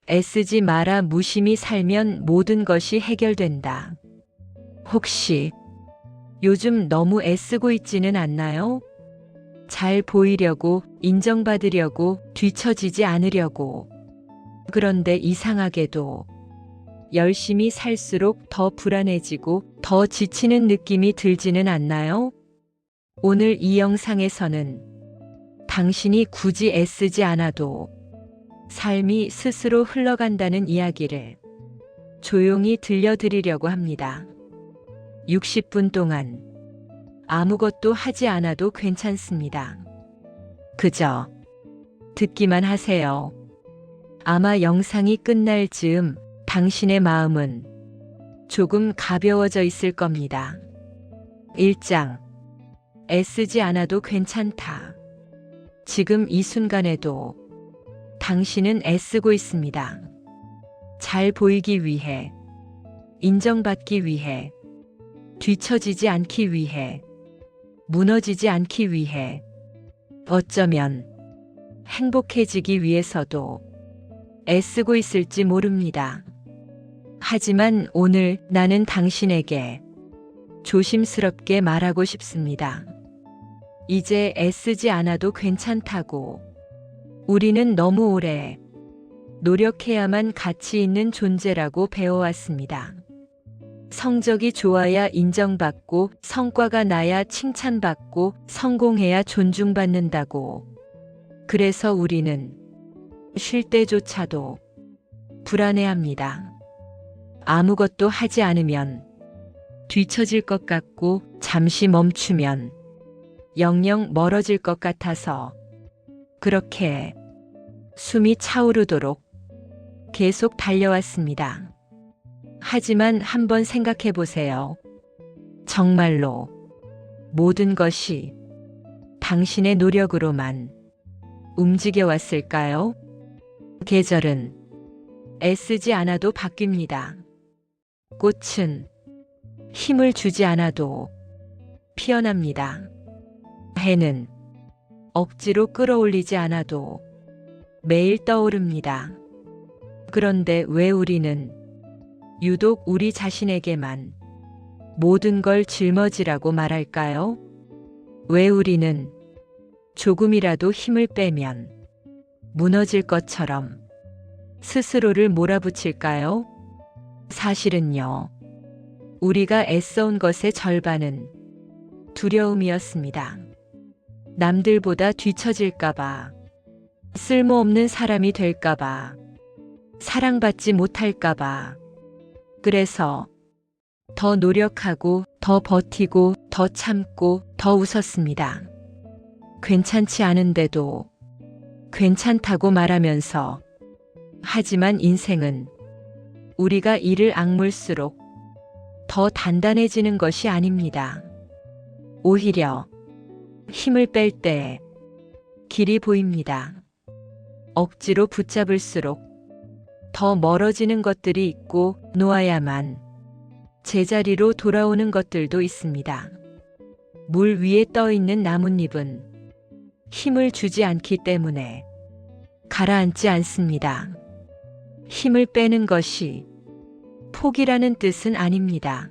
애쓰지 마라. 무심히 살면 모든 것이 해결된다. 혹시 요즘 너무 애쓰고 있지는 않나요? 잘 보이려고, 인정받으려고, 뒤처지지 않으려고. 그런데 이상하게도 열심히 살수록 더 불안해지고 더 지치는 느낌이 들지는 않나요? 오늘 이 영상에서는 당신이 굳이 애쓰지 않아도 삶이 스스로 흘러간다는 이야기를 조용히 들려드리려고 합니다. 60분 동안 아무것도 하지 않아도 괜찮습니다. 그저 듣기만 하세요. 아마 영상이 끝날 즈음 당신의 마음은 조금 가벼워져 있을 겁니다. 1장. 애쓰지 않아도 괜찮다. 지금 이 순간에도 당신은 애쓰고 있습니다. 잘 보이기 위해, 인정받기 위해, 뒤처지지 않기 위해, 무너지지 않기 위해, 어쩌면 행복해지기 위해서도 애쓰고 있을지 모릅니다. 하지만 오늘 나는 당신에게 조심스럽게 말하고 싶습니다. 이제 애쓰지 않아도 괜찮다고. 우리는 너무 오래 노력해야만 가치 있는 존재라고 배워왔습니다. 성적이 좋아야 인정받고, 성과가 나야 칭찬받고, 성공해야 존중받는다고. 그래서 우리는 쉴 때조차도 불안해합니다. 아무것도 하지 않으면 뒤처질 것 같고, 잠시 멈추면 영영 멀어질 것 같아서 그렇게 숨이 차오르도록 계속 달려왔습니다. 하지만 한번 생각해 보세요. 정말로 모든 것이 당신의 노력으로만 움직여 왔을까요? 계절은 애쓰지 않아도 바뀝니다. 꽃은 힘을 주지 않아도 피어납니다. 해는 억지로 끌어올리지 않아도 매일 떠오릅니다. 그런데 왜 우리는 유독 우리 자신에게만 모든 걸 짊어지라고 말할까요? 왜 우리는 조금이라도 힘을 빼면 무너질 것처럼 스스로를 몰아붙일까요? 사실은요, 우리가 애써온 것의 절반은 두려움이었습니다. 남들보다 뒤처질까봐, 쓸모없는 사람이 될까봐, 사랑받지 못할까봐. 그래서 더 노력하고, 더 버티고, 더 참고, 더 웃었습니다. 괜찮지 않은데도 괜찮다고 말하면서. 하지만 인생은 우리가 이를 악물수록 더 단단해지는 것이 아닙니다. 오히려 힘을 뺄 때 길이 보입니다. 억지로 붙잡을수록 더 멀어지는 것들이 있고, 놓아야만 제자리로 돌아오는 것들도 있습니다. 물 위에 떠 있는 나뭇잎은 힘을 주지 않기 때문에 가라앉지 않습니다. 힘을 빼는 것이 포기라는 뜻은 아닙니다.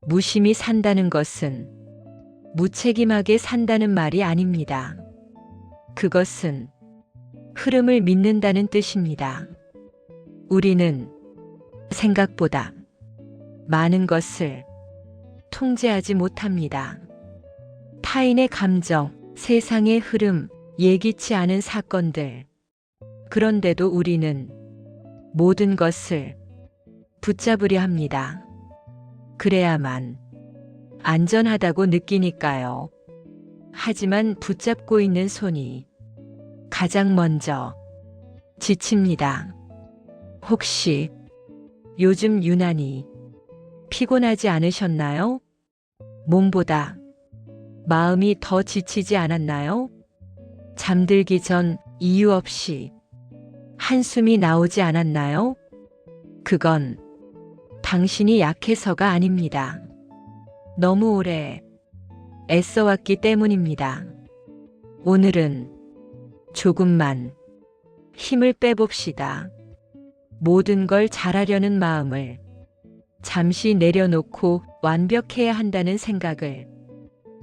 무심히 산다는 것은 무책임하게 산다는 말이 아닙니다. 그것은 흐름을 믿는다는 뜻입니다. 우리는 생각보다 많은 것을 통제하지 못합니다. 타인의 감정, 세상의 흐름, 예기치 않은 사건들. 그런데도 우리는 모든 것을 붙잡으려 합니다. 그래야만 안전하다고 느끼니까요. 하지만 붙잡고 있는 손이 가장 먼저 지칩니다. 혹시 요즘 유난히 피곤하지 않으셨나요? 몸보다 마음이 더 지치지 않았나요? 잠들기 전 이유 없이 한숨이 나오지 않았나요? 그건 당신이 약해서가 아닙니다. 너무 오래 애써왔기 때문입니다. 오늘은 조금만 힘을 빼봅시다. 모든 걸 잘하려는 마음을 잠시 내려놓고 완벽해야 한다는 생각을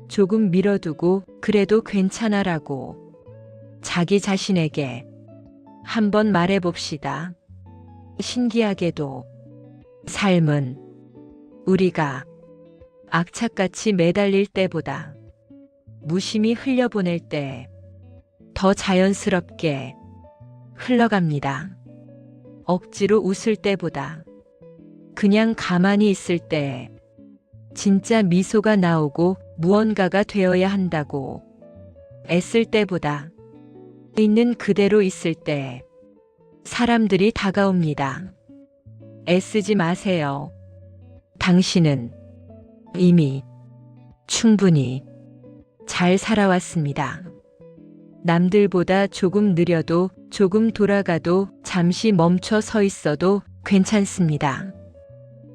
조금 밀어두고 그래도 괜찮아라고 자기 자신에게 한번 말해봅시다. 신기하게도 삶은 우리가 악착같이 매달릴 때보다 무심히 흘려보낼 때 더 자연스럽게 흘러갑니다. 억지로 웃을 때보다 그냥 가만히 있을 때 진짜 미소가 나오고 무언가가 되어야 한다고 애쓸 때보다 있는 그대로 있을 때 사람들이 다가옵니다. 애쓰지 마세요. 당신은 이미 충분히 잘 살아왔습니다. 남들보다 조금 느려도 조금 돌아가도 잠시 멈춰 서 있어도 괜찮습니다.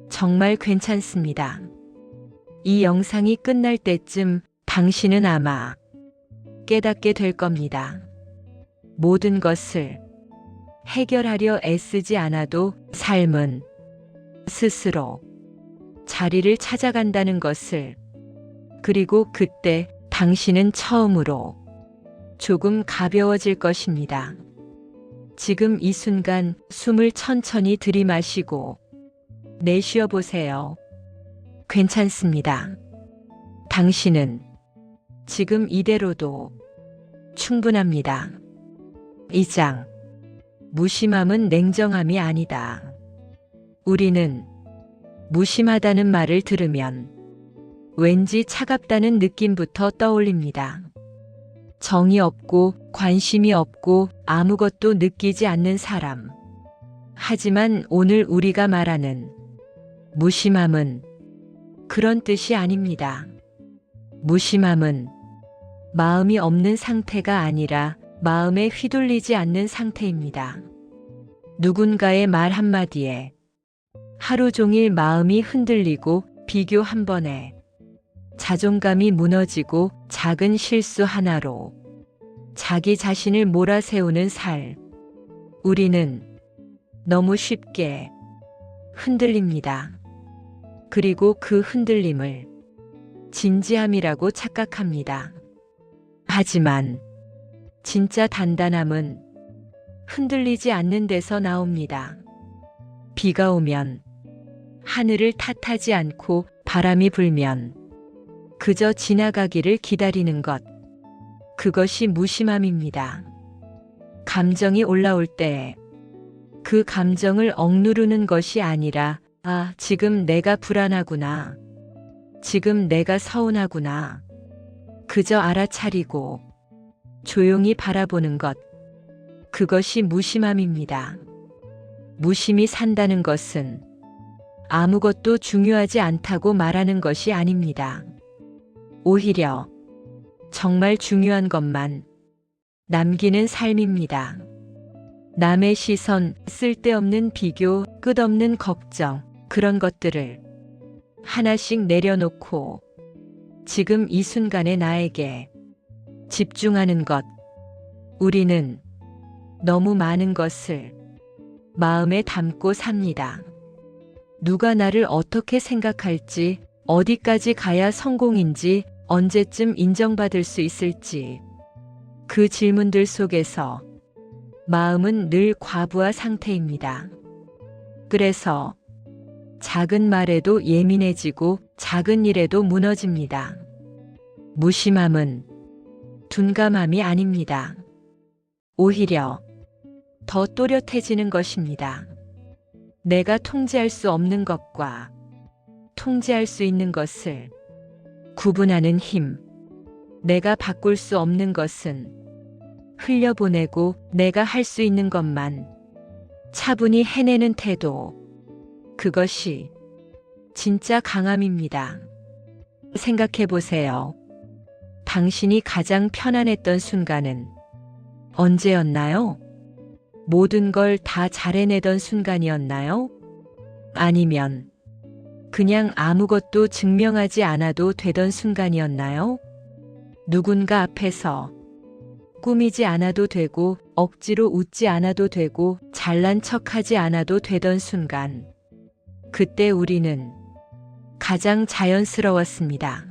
정말 괜찮습니다. 이 영상이 끝날 때쯤 당신은 아마 깨닫게 될 겁니다. 모든 것을 해결하려 애쓰지 않아도 삶은 스스로 자리를 찾아간다는 것을, 그리고 그때 당신은 처음으로 조금 가벼워질 것입니다. 지금 이 순간 숨을 천천히 들이마시고 내쉬어 보세요. 괜찮습니다. 당신은 지금 이대로도 충분합니다. 2장. 무심함은 냉정함이 아니다. 우리는 무심하다는 말을 들으면 왠지 차갑다는 느낌부터 떠올립니다. 정이 없고 관심이 없고 아무것도 느끼지 않는 사람. 하지만 오늘 우리가 말하는 무심함은 그런 뜻이 아닙니다. 무심함은 마음이 없는 상태가 아니라 마음에 휘둘리지 않는 상태입니다. 누군가의 말 한마디에 하루 종일 마음이 흔들리고 비교 한 번에 자존감이 무너지고 작은 실수 하나로 자기 자신을 몰아세우는 살. 우리는 너무 쉽게 흔들립니다. 그리고 그 흔들림을 진지함이라고 착각합니다. 하지만 진짜 단단함은 흔들리지 않는 데서 나옵니다. 비가 오면 하늘을 탓하지 않고 바람이 불면 그저 지나가기를 기다리는 것. 그것이 무심함입니다. 감정이 올라올 때 그 감정을 억누르는 것이 아니라, 아, 지금 내가 불안하구나. 지금 내가 서운하구나. 그저 알아차리고 조용히 바라보는 것. 그것이 무심함입니다. 무심히 산다는 것은 아무것도 중요하지 않다고 말하는 것이 아닙니다. 오히려 정말 중요한 것만 남기는 삶입니다. 남의 시선, 쓸데없는 비교, 끝없는 걱정, 그런 것들을 하나씩 내려놓고 지금 이 순간의 나에게 집중하는 것. 우리는 너무 많은 것을 마음에 담고 삽니다. 누가 나를 어떻게 생각할지, 어디까지 가야 성공인지, 언제쯤 인정받을 수 있을지, 그 질문들 속에서 마음은 늘 과부하 상태입니다. 그래서 작은 말에도 예민해지고 작은 일에도 무너집니다. 무심함은 둔감함이 아닙니다. 오히려 더 또렷해지는 것입니다. 내가 통제할 수 없는 것과 통제할 수 있는 것을 구분하는 힘. 내가 바꿀 수 없는 것은 흘려보내고 내가 할 수 있는 것만 차분히 해내는 태도. 그것이 진짜 강함입니다. 생각해 보세요. 당신이 가장 편안했던 순간은 언제였나요? 모든 걸 다 잘해내던 순간이었나요? 아니면 그냥 아무것도 증명하지 않아도 되던 순간이었나요? 누군가 앞에서 꾸미지 않아도 되고 억지로 웃지 않아도 되고 잘난 척하지 않아도 되던 순간, 그때 우리는 가장 자연스러웠습니다.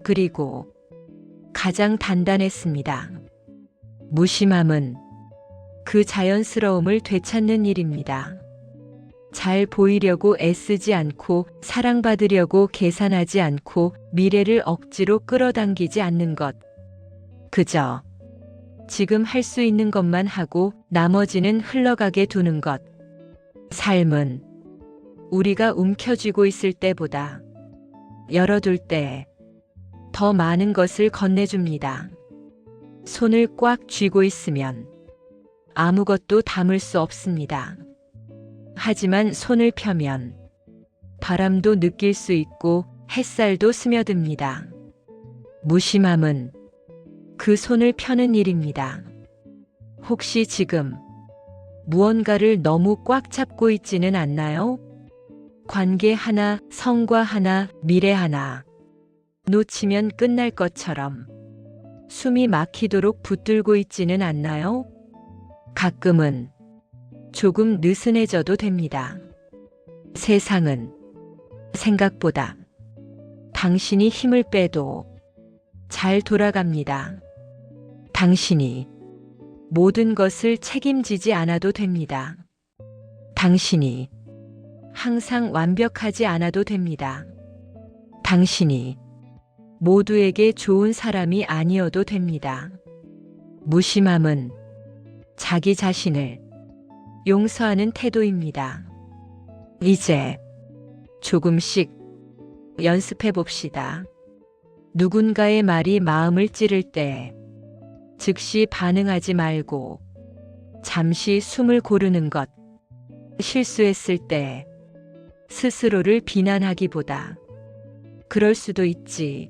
그리고 가장 단단했습니다. 무심함은 그 자연스러움을 되찾는 일입니다. 잘 보이려고 애쓰지 않고 사랑받으려고 계산하지 않고 미래를 억지로 끌어당기지 않는 것. 그저 지금 할 수 있는 것만 하고 나머지는 흘러가게 두는 것. 삶은 우리가 움켜쥐고 있을 때보다 열어둘 때 더 많은 것을 건네줍니다. 손을 꽉 쥐고 있으면 아무것도 담을 수 없습니다. 하지만 손을 펴면 바람도 느낄 수 있고 햇살도 스며듭니다. 무심함은 그 손을 펴는 일입니다. 혹시 지금 무언가를 너무 꽉 잡고 있지는 않나요? 관계 하나, 성과 하나, 미래 하나. 놓치면 끝날 것처럼 숨이 막히도록 붙들고 있지는 않나요? 가끔은 조금 느슨해져도 됩니다. 세상은 생각보다 당신이 힘을 빼도 잘 돌아갑니다. 당신이 모든 것을 책임지지 않아도 됩니다. 당신이 항상 완벽하지 않아도 됩니다. 당신이 모두에게 좋은 사람이 아니어도 됩니다. 무심함은 자기 자신을 용서하는 태도입니다. 이제 조금씩 연습해 봅시다. 누군가의 말이 마음을 찌를 때 즉시 반응하지 말고 잠시 숨을 고르는 것. 실수했을 때 스스로를 비난하기보다 그럴 수도 있지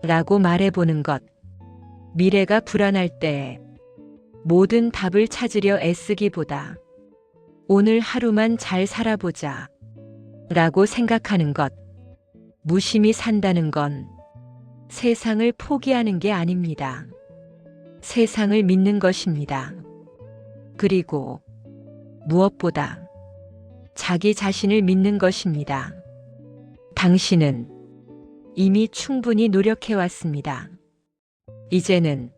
라고 말해보는 것. 미래가 불안할 때 모든 답을 찾으려 애쓰기보다 오늘 하루만 잘 살아보자 라고 생각하는 것. 무심히 산다는 건 세상을 포기하는 게 아닙니다. 세상을 믿는 것입니다. 그리고 무엇보다 자기 자신을 믿는 것입니다. 당신은 이미 충분히 노력해왔습니다. 이제는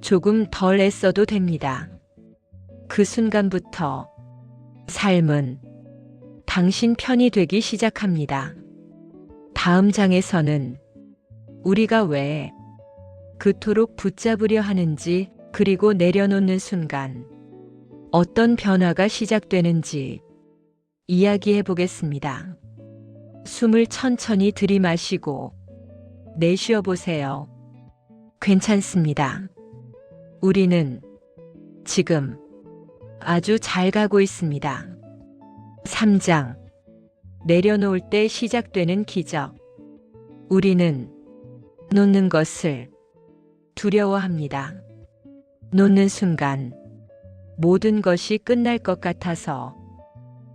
조금 덜 애써도 됩니다. 그 순간부터 삶은 당신 편이 되기 시작합니다. 다음 장에서는 우리가 왜 그토록 붙잡으려 하는지, 그리고 내려놓는 순간 어떤 변화가 시작되는지 이야기해 보겠습니다. 숨을 천천히 들이마시고 내쉬어 보세요. 괜찮습니다. 우리는 지금 아주 잘 가고 있습니다. 3장. 내려놓을 때 시작되는 기적. 우리는 놓는 것을 두려워합니다. 놓는 순간 모든 것이 끝날 것 같아서,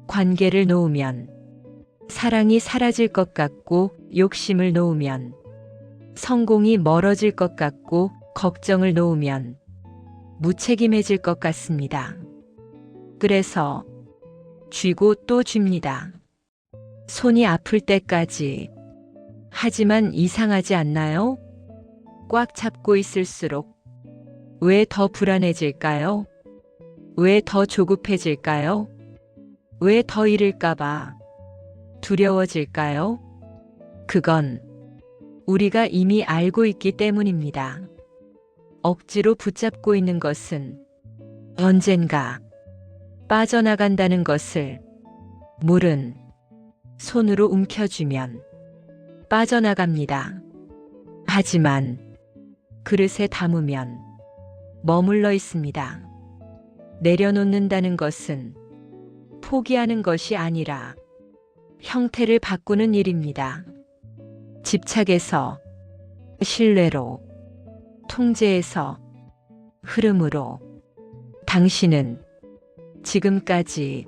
관계를 놓으면 사랑이 사라질 것 같고, 욕심을 놓으면 성공이 멀어질 것 같고, 걱정을 놓으면 무책임해질 것 같습니다. 그래서 쥐고 또 쥡니다. 손이 아플 때까지. 하지만 이상하지 않나요? 꽉 잡고 있을수록 왜 더 불안해질까요? 왜 더 조급해질까요? 왜 더 잃을까봐 두려워질까요? 그건 우리가 이미 알고 있기 때문입니다. 억지로 붙잡고 있는 것은 언젠가 빠져나간다는 것을, 물은 손으로 움켜쥐면 빠져나갑니다. 하지만 그릇에 담으면 머물러 있습니다. 내려놓는다는 것은 포기하는 것이 아니라 형태를 바꾸는 일입니다. 집착에서 신뢰로, 통제에서 흐름으로. 당신은 지금까지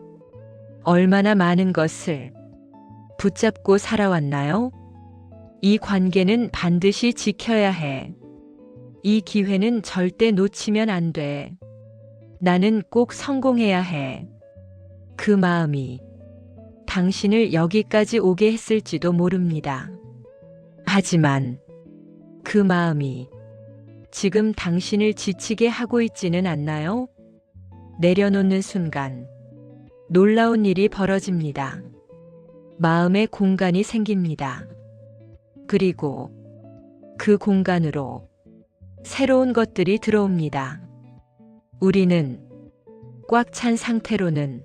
얼마나 많은 것을 붙잡고 살아왔나요? 이 관계는 반드시 지켜야 해. 이 기회는 절대 놓치면 안 돼. 나는 꼭 성공해야 해. 그 마음이 당신을 여기까지 오게 했을지도 모릅니다. 하지만 그 마음이 지금 당신을 지치게 하고 있지는 않나요? 내려놓는 순간 놀라운 일이 벌어집니다. 마음의 공간이 생깁니다. 그리고 그 공간으로 새로운 것들이 들어옵니다. 우리는 꽉 찬 상태로는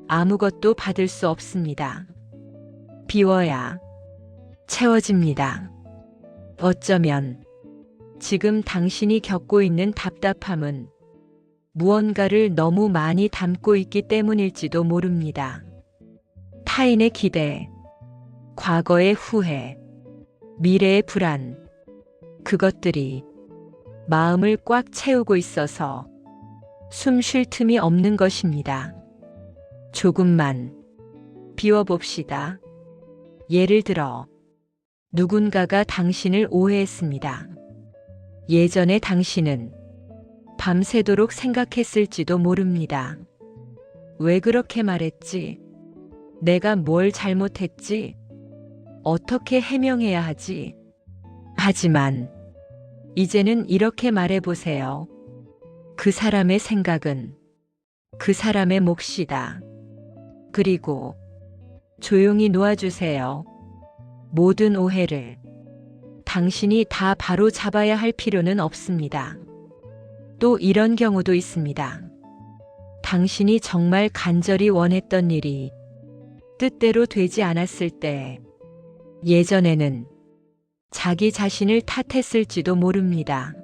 아무것도 받을 수 없습니다. 비워야 채워집니다. 어쩌면 지금 당신이 겪고 있는 답답함은 무언가를 너무 많이 담고 있기 때문일지도 모릅니다. 타인의 기대, 과거의 후회, 미래의 불안, 그것들이 마음을 꽉 채우고 있어서 숨 쉴 틈이 없는 것입니다. 조금만 비워봅시다. 예를 들어, 누군가가 당신을 오해했습니다. 예전에 당신은 밤새도록 생각했을지도 모릅니다. 왜 그렇게 말했지? 내가 뭘 잘못했지? 어떻게 해명해야 하지? 하지만 이제는 이렇게 말해보세요. 그 사람의 생각은 그 사람의 몫이다. 그리고 조용히 놓아주세요. 모든 오해를 당신이 다 바로 잡아야 할 필요는 없습니다. 또 이런 경우도 있습니다. 당신이 정말 간절히 원했던 일이 뜻대로 되지 않았을 때 예전에는 자기 자신을 탓했을지도 모릅니다.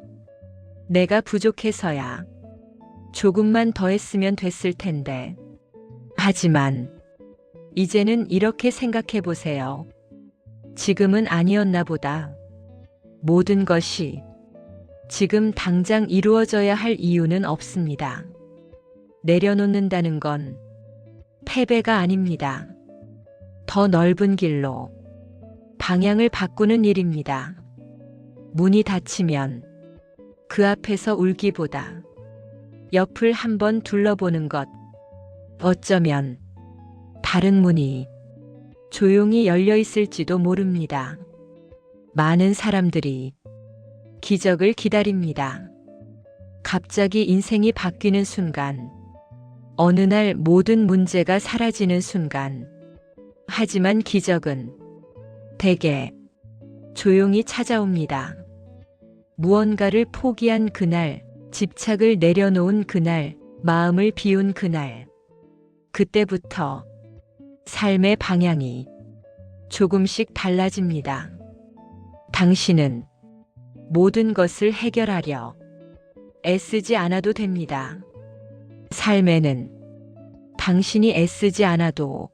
내가 부족해서야 조금만 더 했으면 됐을 텐데. 하지만 이제는 이렇게 생각해 보세요. 지금은 아니었나 보다. 모든 것이 지금 당장 이루어져야 할 이유는 없습니다. 내려놓는다는 건 패배가 아닙니다. 더 넓은 길로 방향을 바꾸는 일입니다. 문이 닫히면 그 앞에서 울기보다 옆을 한번 둘러보는 것, 어쩌면 다른 문이 조용히 열려 있을지도 모릅니다. 많은 사람들이 기적을 기다립니다. 갑자기 인생이 바뀌는 순간, 어느 날 모든 문제가 사라지는 순간. 하지만 기적은 대개 조용히 찾아옵니다. 무언가를 포기한 그날, 집착을 내려놓은 그날, 마음을 비운 그날. 그때부터 삶의 방향이 조금씩 달라집니다. 당신은 모든 것을 해결하려 애쓰지 않아도 됩니다. 삶에는 당신이 애쓰지 않아도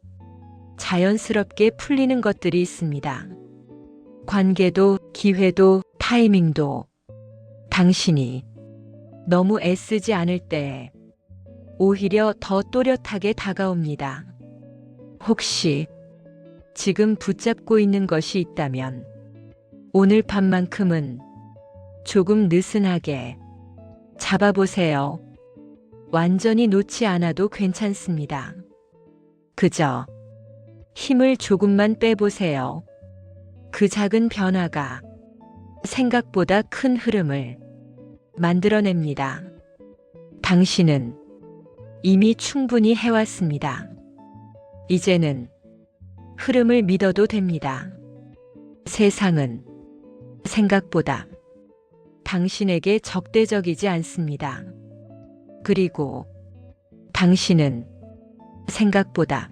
자연스럽게 풀리는 것들이 있습니다. 관계도, 기회도, 타이밍도 당신이 너무 애쓰지 않을 때 오히려 더 또렷하게 다가옵니다. 혹시 지금 붙잡고 있는 것이 있다면 오늘 밤만큼은 조금 느슨하게 잡아보세요. 완전히 놓지 않아도 괜찮습니다. 그저 힘을 조금만 빼보세요. 그 작은 변화가 생각보다 큰 흐름을 만들어냅니다. 당신은 이미 충분히 해왔습니다. 이제는 흐름을 믿어도 됩니다. 세상은 생각보다 당신에게 적대적이지 않습니다. 그리고 당신은 생각보다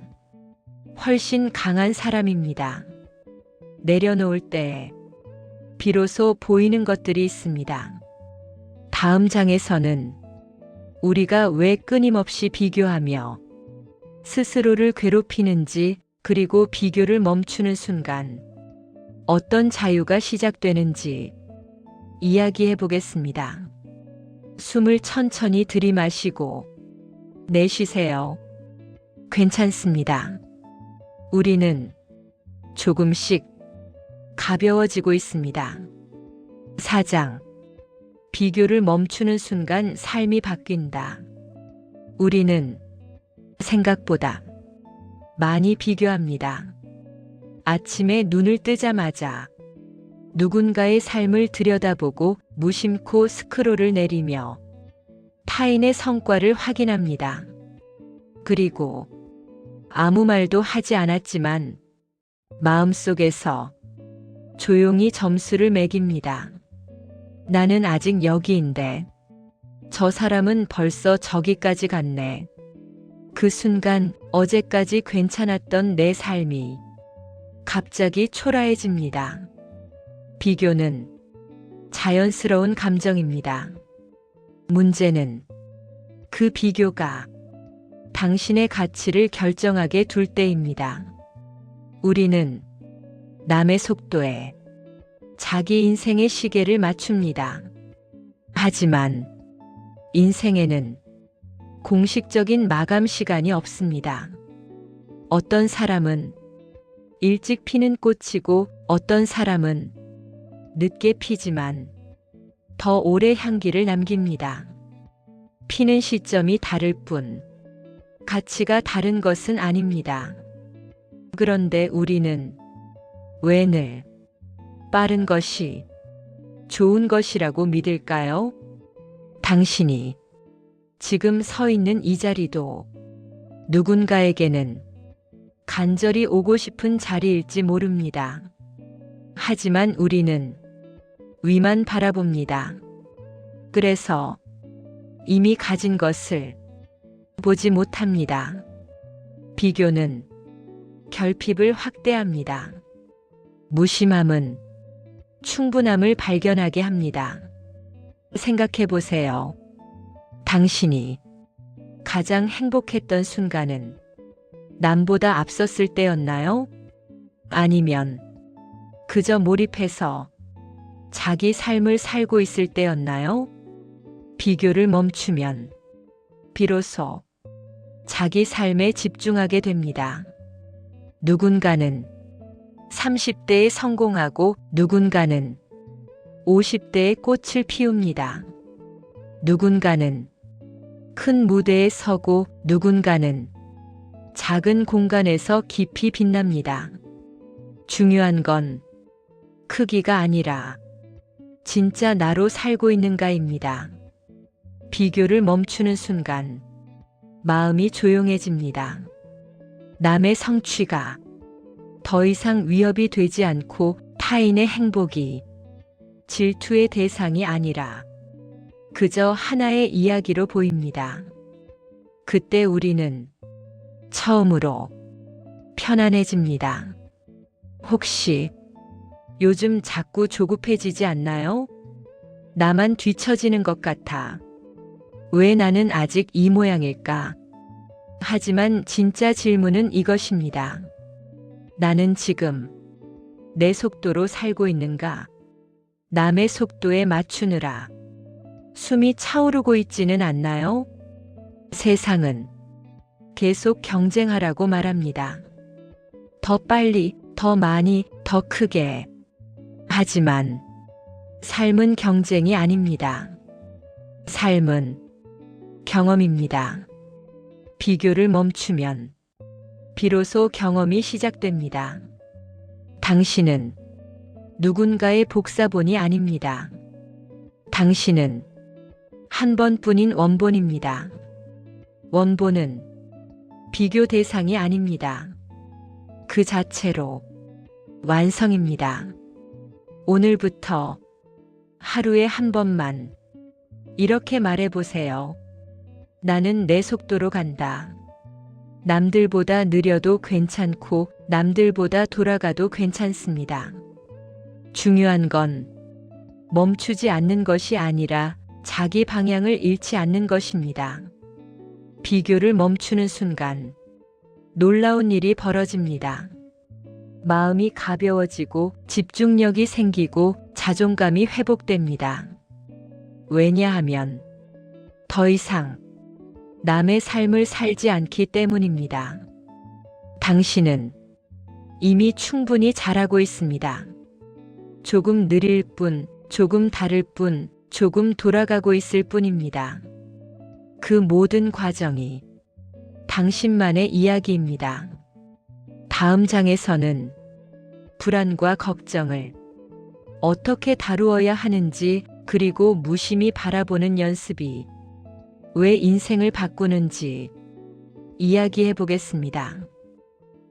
훨씬 강한 사람입니다. 내려놓을 때 비로소 보이는 것들이 있습니다. 다음 장에서는 우리가 왜 끊임없이 비교하며 스스로를 괴롭히는지, 그리고 비교를 멈추는 순간 어떤 자유가 시작되는지 이야기해 보겠습니다. 숨을 천천히 들이마시고 내쉬세요. 괜찮습니다. 우리는 조금씩 가벼워지고 있습니다. 4장. 비교를 멈추는 순간 삶이 바뀐다. 우리는 생각보다 많이 비교합니다. 아침에 눈을 뜨자마자 누군가의 삶을 들여다보고 무심코 스크롤을 내리며 타인의 성과를 확인합니다. 그리고 아무 말도 하지 않았지만 마음속에서 조용히 점수를 매깁니다. 나는 아직 여기인데 저 사람은 벌써 저기까지 갔네. 그 순간 어제까지 괜찮았던 내 삶이 갑자기 초라해집니다. 비교는 자연스러운 감정입니다. 문제는 그 비교가 당신의 가치를 결정하게 둘 때입니다. 우리는 남의 속도에 자기 인생의 시계를 맞춥니다. 하지만 인생에는 공식적인 마감 시간이 없습니다. 어떤 사람은 일찍 피는 꽃이고 어떤 사람은 늦게 피지만 더 오래 향기를 남깁니다. 피는 시점이 다를 뿐 가치가 다른 것은 아닙니다. 그런데 우리는 왜 늘 빠른 것이 좋은 것이라고 믿을까요? 당신이 지금 서 있는 이 자리도 누군가에게는 간절히 오고 싶은 자리일지 모릅니다. 하지만 우리는 위만 바라봅니다. 그래서 이미 가진 것을 보지 못합니다. 비교는 결핍을 확대합니다. 무심함은 충분함을 발견하게 합니다. 생각해 보세요. 당신이 가장 행복했던 순간은 남보다 앞섰을 때였나요? 아니면 그저 몰입해서 자기 삶을 살고 있을 때였나요? 비교를 멈추면 비로소 자기 삶에 집중하게 됩니다. 누군가는 30대에 성공하고 누군가는 50대에 꽃을 피웁니다. 누군가는 큰 무대에 서고 누군가는 작은 공간에서 깊이 빛납니다. 중요한 건 크기가 아니라 진짜 나로 살고 있는가입니다. 비교를 멈추는 순간 마음이 조용해집니다. 남의 성취가 더 이상 위협이 되지 않고 타인의 행복이 질투의 대상이 아니라 그저 하나의 이야기로 보입니다. 그때 우리는 처음으로 편안해집니다. 혹시 요즘 자꾸 조급해지지 않나요? 나만 뒤처지는 것 같아. 왜 나는 아직 이 모양일까? 하지만 진짜 질문은 이것입니다. 나는 지금 내 속도로 살고 있는가? 남의 속도에 맞추느라 숨이 차오르고 있지는 않나요? 세상은 계속 경쟁하라고 말합니다. 더 빨리, 더 많이, 더 크게. 하지만 삶은 경쟁이 아닙니다. 삶은 경험입니다. 비교를 멈추면 비로소 경험이 시작됩니다. 당신은 누군가의 복사본이 아닙니다. 당신은 한 번뿐인 원본입니다. 원본은 비교 대상이 아닙니다. 그 자체로 완성입니다. 오늘부터 하루에 한 번만 이렇게 말해보세요. 나는 내 속도로 간다. 남들보다 느려도 괜찮고 남들보다 돌아가도 괜찮습니다. 중요한 건 멈추지 않는 것이 아니라 자기 방향을 잃지 않는 것입니다. 비교를 멈추는 순간 놀라운 일이 벌어집니다. 마음이 가벼워지고 집중력이 생기고 자존감이 회복됩니다. 왜냐하면 더 이상 남의 삶을 살지 않기 때문입니다. 당신은 이미 충분히 잘하고 있습니다. 조금 느릴 뿐, 조금 다를 뿐, 조금 돌아가고 있을 뿐입니다. 그 모든 과정이 당신만의 이야기입니다. 다음 장에서는 불안과 걱정을 어떻게 다루어야 하는지, 그리고 무심히 바라보는 연습이 왜 인생을 바꾸는지 이야기해 보겠습니다.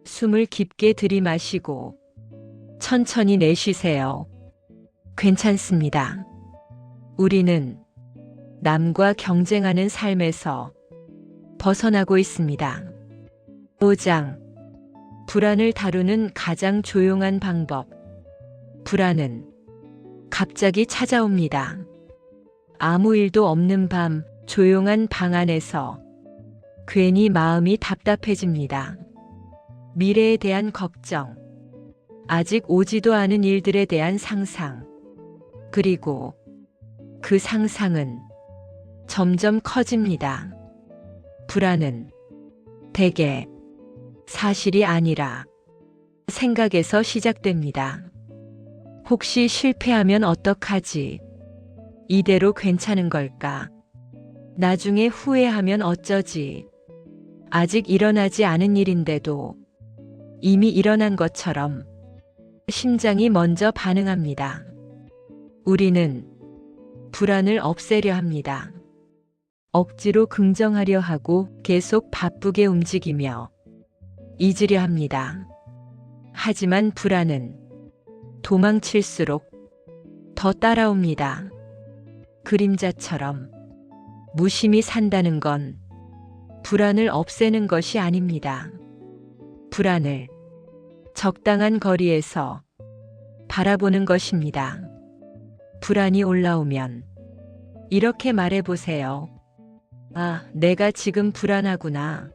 숨을 깊게 들이마시고 천천히 내쉬세요. 괜찮습니다. 우리는 남과 경쟁하는 삶에서 벗어나고 있습니다. 5장. 불안을 다루는 가장 조용한 방법. 불안은 갑자기 찾아옵니다. 아무 일도 없는 밤, 조용한 방 안에서 괜히 마음이 답답해집니다. 미래에 대한 걱정, 아직 오지도 않은 일들에 대한 상상, 그리고 그 상상은 점점 커집니다. 불안은 대개 사실이 아니라 생각에서 시작됩니다. 혹시 실패하면 어떡하지? 이대로 괜찮은 걸까? 나중에 후회하면 어쩌지? 아직 일어나지 않은 일인데도 이미 일어난 것처럼 심장이 먼저 반응합니다. 우리는 불안을 없애려 합니다. 억지로 긍정하려 하고 계속 바쁘게 움직이며 잊으려 합니다. 하지만 불안은 도망칠수록 더 따라옵니다. 그림자처럼 무심히 산다는 건 불안을 없애는 것이 아닙니다. 불안을 적당한 거리에서 바라보는 것입니다. 불안이 올라오면 이렇게 말해보세요. 아, 내가 지금 불안하구나.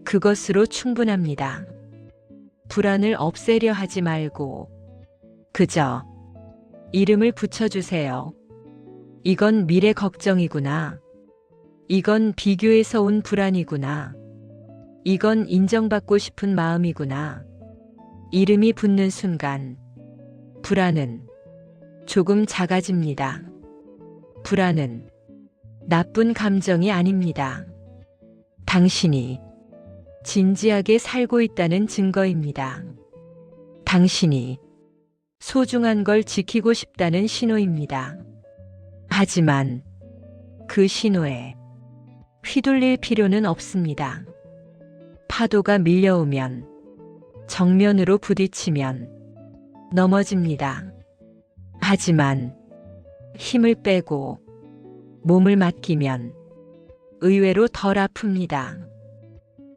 그것으로 충분합니다. 불안을 없애려 하지 말고 그저 이름을 붙여주세요. 이건 미래 걱정이구나. 이건 비교에서 온 불안이구나. 이건 인정받고 싶은 마음이구나. 이름이 붙는 순간 불안은 조금 작아집니다. 불안은 나쁜 감정이 아닙니다. 당신이 진지하게 살고 있다는 증거입니다. 당신이 소중한 걸 지키고 싶다는 신호입니다. 하지만 그 신호에 휘둘릴 필요는 없습니다. 파도가 밀려오면, 정면으로 부딪히면 넘어집니다. 하지만 힘을 빼고 몸을 맡기면 의외로 덜 아픕니다.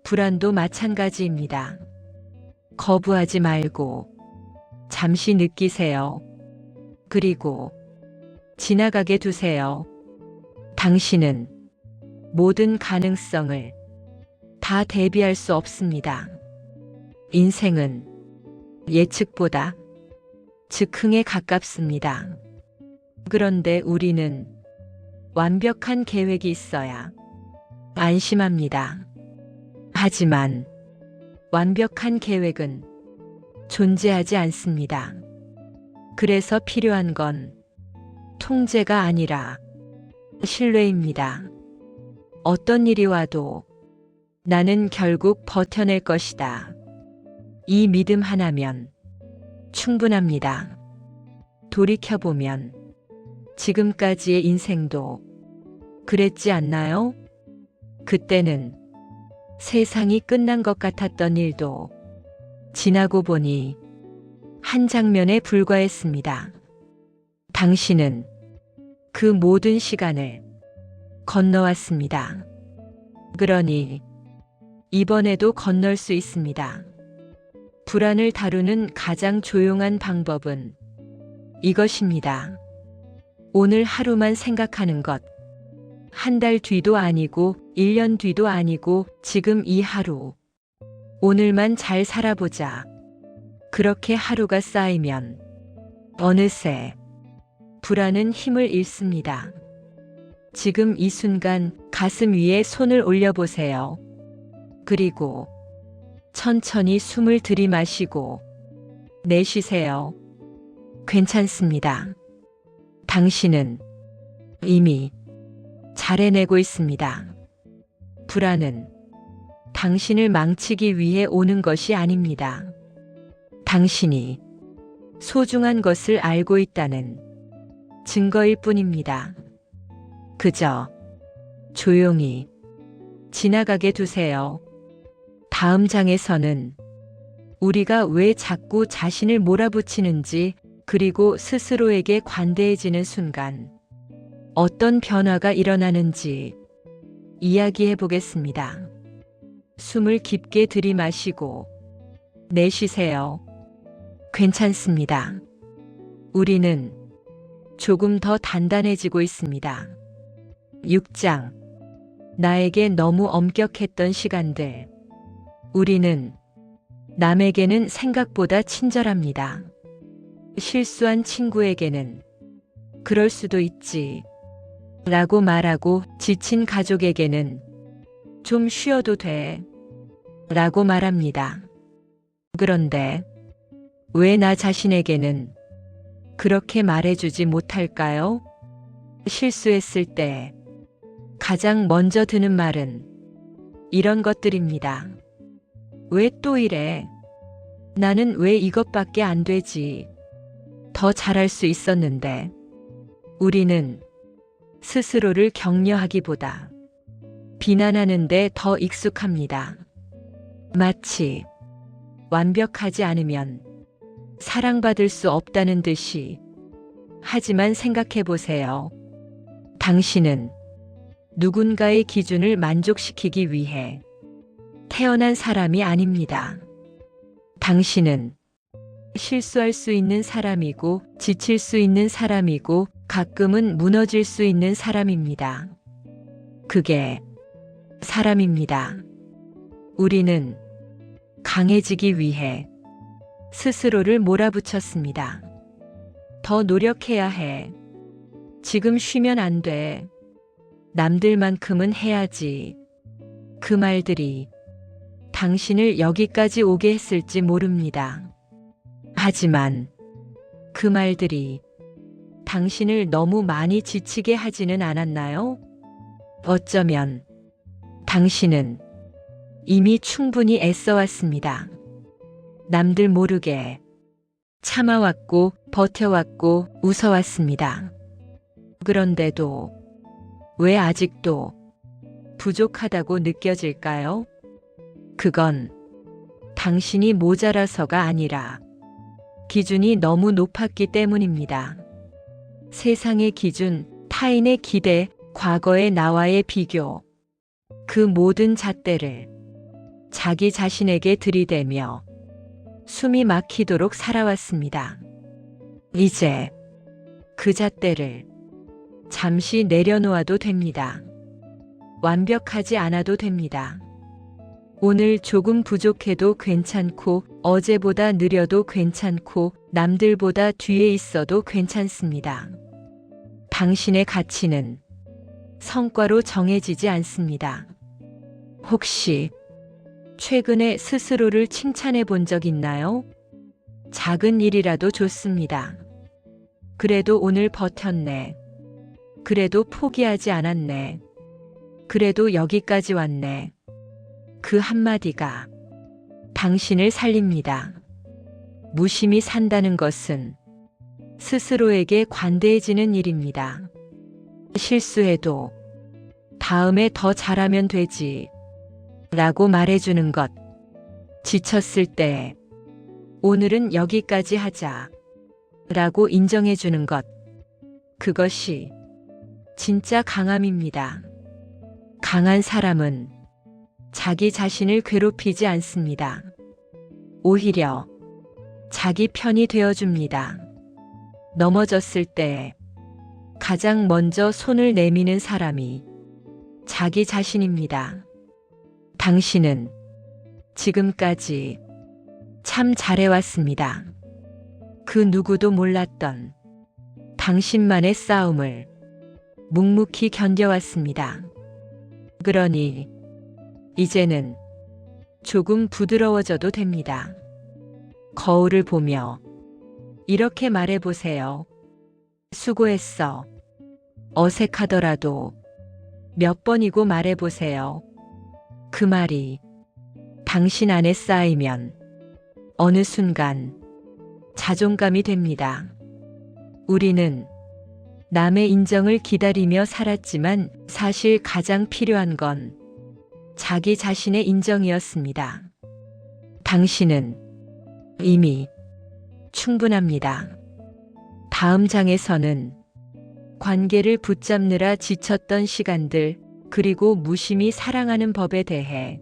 불안도 마찬가지입니다. 거부하지 말고 잠시 느끼세요. 그리고 지나가게 두세요. 당신은 모든 가능성을 다 대비할 수 없습니다. 인생은 예측보다 즉흥에 가깝습니다. 그런데 우리는 완벽한 계획이 있어야 안심합니다. 하지만 완벽한 계획은 존재하지 않습니다. 그래서 필요한 건 통제가 아니라 신뢰입니다. 어떤 일이 와도 나는 결국 버텨낼 것이다. 이 믿음 하나면 충분합니다. 돌이켜보면 지금까지의 인생도 그랬지 않나요? 그때는 세상이 끝난 것 같았던 일도 지나고 보니 한 장면에 불과했습니다. 당신은 그 모든 시간을 건너왔습니다. 그러니 이번에도 건널 수 있습니다. 불안을 다루는 가장 조용한 방법은 이것입니다. 오늘 하루만 생각하는 것. 한 달 뒤도 아니고 1년 뒤도 아니고 지금 이 하루. 오늘만 잘 살아보자. 그렇게 하루가 쌓이면 어느새 불안은 힘을 잃습니다. 지금 이 순간 가슴 위에 손을 올려보세요. 그리고 천천히 숨을 들이마시고 내쉬세요. 괜찮습니다. 당신은 이미 잘 해내고 있습니다. 불안은 당신을 망치기 위해 오는 것이 아닙니다. 당신이 소중한 것을 알고 있다는 증거일 뿐입니다. 그저 조용히 지나가게 두세요. 다음 장에서는 우리가 왜 자꾸 자신을 몰아붙이는지, 그리고 스스로에게 관대해지는 순간 어떤 변화가 일어나는지 이야기해 보겠습니다. 숨을 깊게 들이마시고 내쉬세요. 괜찮습니다. 우리는 조금 더 단단해지고 있습니다. 6장. 나에게 너무 엄격했던 시간들. 우리는 남에게는 생각보다 친절합니다. 실수한 친구에게는 그럴 수도 있지 라고 말하고, 지친 가족에게는 좀 쉬어도 돼 라고 말합니다. 그런데 왜 나 자신에게는 그렇게 말해주지 못할까요? 실수했을 때 가장 먼저 드는 말은 이런 것들입니다. 왜 또 이래? 나는 왜 이것밖에 안 되지? 더 잘할 수 있었는데. 우리는 스스로를 격려하기보다 비난하는데 더 익숙합니다. 마치 완벽하지 않으면 사랑받을 수 없다는 듯이. 하지만 생각해 보세요. 당신은 누군가의 기준을 만족시키기 위해 태어난 사람이 아닙니다. 당신은 실수할 수 있는 사람이고, 지칠 수 있는 사람이고, 가끔은 무너질 수 있는 사람입니다. 그게 사람입니다. 우리는 강해지기 위해 스스로를 몰아붙였습니다. 더 노력해야 해. 지금 쉬면 안 돼. 남들만큼은 해야지. 그 말들이 당신을 여기까지 오게 했을지 모릅니다. 하지만 그 말들이 당신을 너무 많이 지치게 하지는 않았나요? 어쩌면 당신은 이미 충분히 애써왔습니다. 남들 모르게 참아왔고, 버텨왔고, 웃어왔습니다. 그런데도 왜 아직도 부족하다고 느껴질까요? 그건 당신이 모자라서가 아니라 기준이 너무 높았기 때문입니다. 세상의 기준, 타인의 기대, 과거의 나와의 비교, 그 모든 잣대를 자기 자신에게 들이대며 숨이 막히도록 살아왔습니다. 이제 그 잣대를 잠시 내려놓아도 됩니다. 완벽하지 않아도 됩니다. 오늘 조금 부족해도 괜찮고, 어제보다 느려도 괜찮고, 남들보다 뒤에 있어도 괜찮습니다. 당신의 가치는 성과로 정해지지 않습니다. 혹시 최근에 스스로를 칭찬해 본 적 있나요? 작은 일이라도 좋습니다. 그래도 오늘 버텼네. 그래도 포기하지 않았네. 그래도 여기까지 왔네. 그 한마디가 당신을 살립니다. 무심히 산다는 것은 스스로에게 관대해지는 일입니다. 실수해도 다음에 더 잘하면 되지 라고 말해주는 것. 지쳤을 때 오늘은 여기까지 하자 라고 인정해주는 것. 그것이 진짜 강함입니다. 강한 사람은 자기 자신을 괴롭히지 않습니다. 오히려 자기 편이 되어줍니다. 넘어졌을 때 가장 먼저 손을 내미는 사람이 자기 자신입니다. 당신은 지금까지 참 잘해왔습니다. 그 누구도 몰랐던 당신만의 싸움을 묵묵히 견뎌왔습니다. 그러니 이제는 조금 부드러워져도 됩니다. 거울을 보며 이렇게 말해보세요. 수고했어. 어색하더라도 몇 번이고 말해보세요. 그 말이 당신 안에 쌓이면 어느 순간 자존감이 됩니다. 우리는 남의 인정을 기다리며 살았지만 사실 가장 필요한 건 자기 자신의 인정이었습니다. 당신은 이미 충분합니다. 다음 장에서는 관계를 붙잡느라 지쳤던 시간들, 그리고 무심히 사랑하는 법에 대해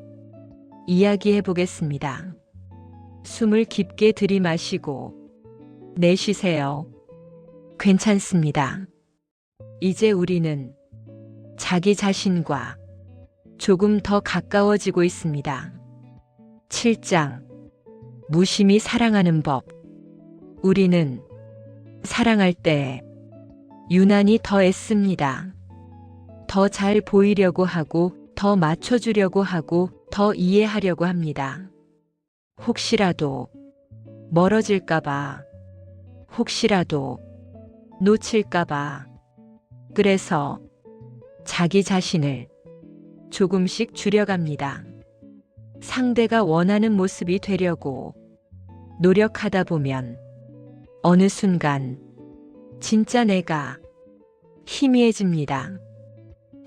이야기해 보겠습니다. 숨을 깊게 들이마시고 내쉬세요. 괜찮습니다. 이제 우리는 자기 자신과 조금 더 가까워지고 있습니다. 7장 무심히 사랑하는 법. 우리는 사랑할 때 유난히 더 애씁니다. 더 잘 보이려고 하고, 더 맞춰주려고 하고, 더 이해하려고 합니다. 혹시라도 멀어질까봐, 혹시라도 놓칠까봐. 그래서 자기 자신을 조금씩 줄여갑니다. 상대가 원하는 모습이 되려고 노력하다 보면 어느 순간 진짜 내가 희미해집니다.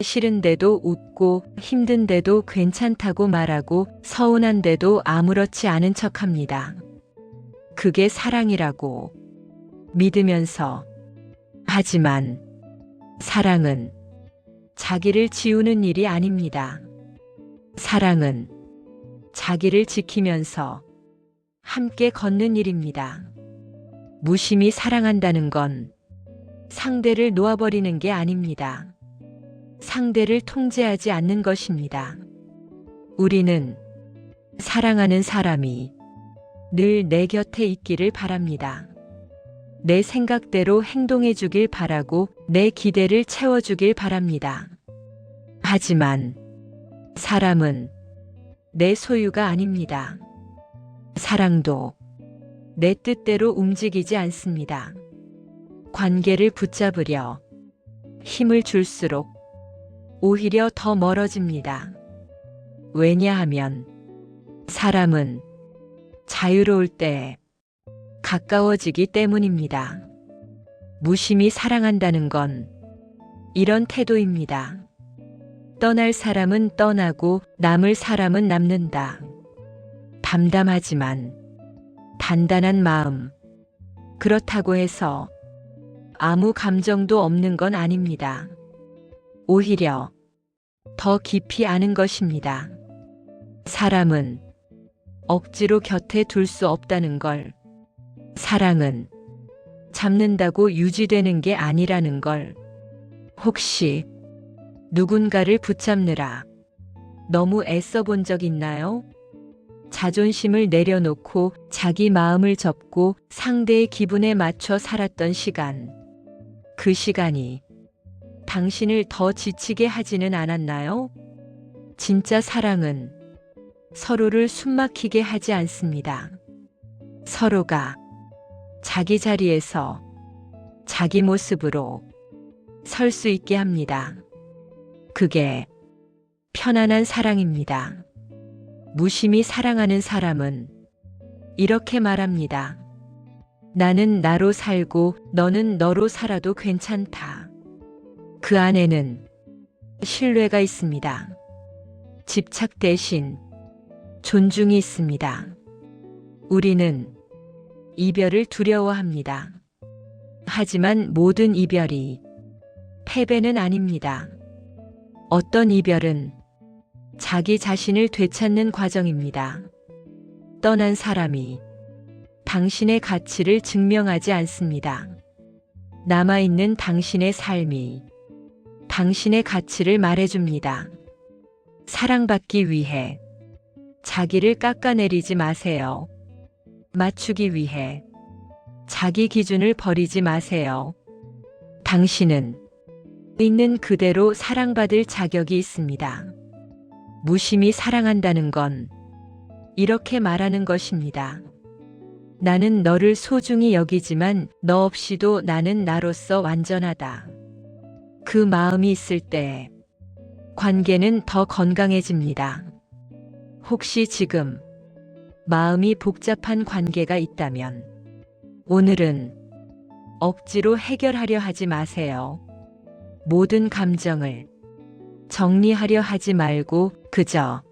싫은데도 웃고, 힘든데도 괜찮다고 말하고, 서운한데도 아무렇지 않은 척합니다. 그게 사랑이라고 믿으면서. 하지만 사랑은 자기를 지우는 일이 아닙니다. 사랑은 자기를 지키면서 함께 걷는 일입니다. 무심히 사랑한다는 건 상대를 놓아버리는 게 아닙니다. 상대를 통제하지 않는 것입니다. 우리는 사랑하는 사람이 늘 내 곁에 있기를 바랍니다. 내 생각대로 행동해 주길 바라고 내 기대를 채워주길 바랍니다. 하지만 사람은 내 소유가 아닙니다. 사랑도 내 뜻대로 움직이지 않습니다. 관계를 붙잡으려 힘을 줄수록 오히려 더 멀어집니다. 왜냐하면 사람은 자유로울 때 가까워지기 때문입니다. 무심히 사랑한다는 건 이런 태도입니다. 떠날 사람은 떠나고 남을 사람은 남는다. 담담하지만 단단한 마음. 그렇다고 해서 아무 감정도 없는 건 아닙니다. 오히려 더 깊이 아는 것입니다. 사람은 억지로 곁에 둘 수 없다는 걸, 사랑은 잡는다고 유지되는 게 아니라는 걸. 혹시 누군가를 붙잡느라 너무 애써 본 적 있나요? 자존심을 내려놓고 자기 마음을 접고 상대의 기분에 맞춰 살았던 시간. 그 시간이 당신을 더 지치게 하지는 않았나요? 진짜 사랑은 서로를 숨막히게 하지 않습니다. 서로가 자기 자리에서 자기 모습으로 설 수 있게 합니다. 그게 편안한 사랑입니다. 무심히 사랑하는 사람은 이렇게 말합니다. 나는 나로 살고 너는 너로 살아도 괜찮다. 그 안에는 신뢰가 있습니다. 집착 대신 존중이 있습니다. 우리는 이별을 두려워합니다. 하지만 모든 이별이 패배는 아닙니다. 어떤 이별은 자기 자신을 되찾는 과정입니다. 떠난 사람이 당신의 가치를 증명하지 않습니다. 남아있는 당신의 삶이 당신의 가치를 말해줍니다. 사랑받기 위해 자기를 깎아내리지 마세요. 맞추기 위해 자기 기준을 버리지 마세요. 당신은 있는 그대로 사랑받을 자격이 있습니다. 무심히 사랑한다는 건 이렇게 말하는 것입니다. 나는 너를 소중히 여기지만 너 없이도 나는 나로서 완전하다. 그 마음이 있을 때 관계는 더 건강해집니다. 혹시 지금 마음이 복잡한 관계가 있다면 오늘은 억지로 해결하려 하지 마세요. 모든 감정을 정리하려 하지 말고 그저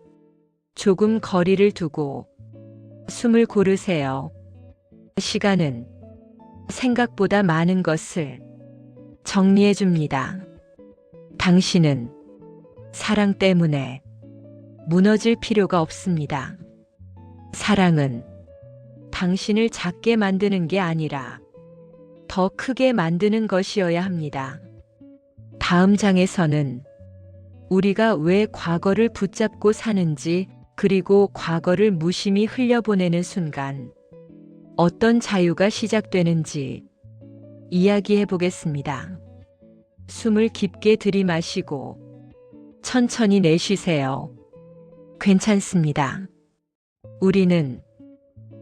조금 거리를 두고 숨을 고르세요. 시간은 생각보다 많은 것을 정리해 줍니다. 당신은 사랑 때문에 무너질 필요가 없습니다. 사랑은 당신을 작게 만드는 게 아니라 더 크게 만드는 것이어야 합니다. 다음 장에서는 우리가 왜 과거를 붙잡고 사는지, 그리고 과거를 무심히 흘려보내는 순간 어떤 자유가 시작되는지 이야기해 보겠습니다. 숨을 깊게 들이마시고 천천히 내쉬세요. 괜찮습니다. 우리는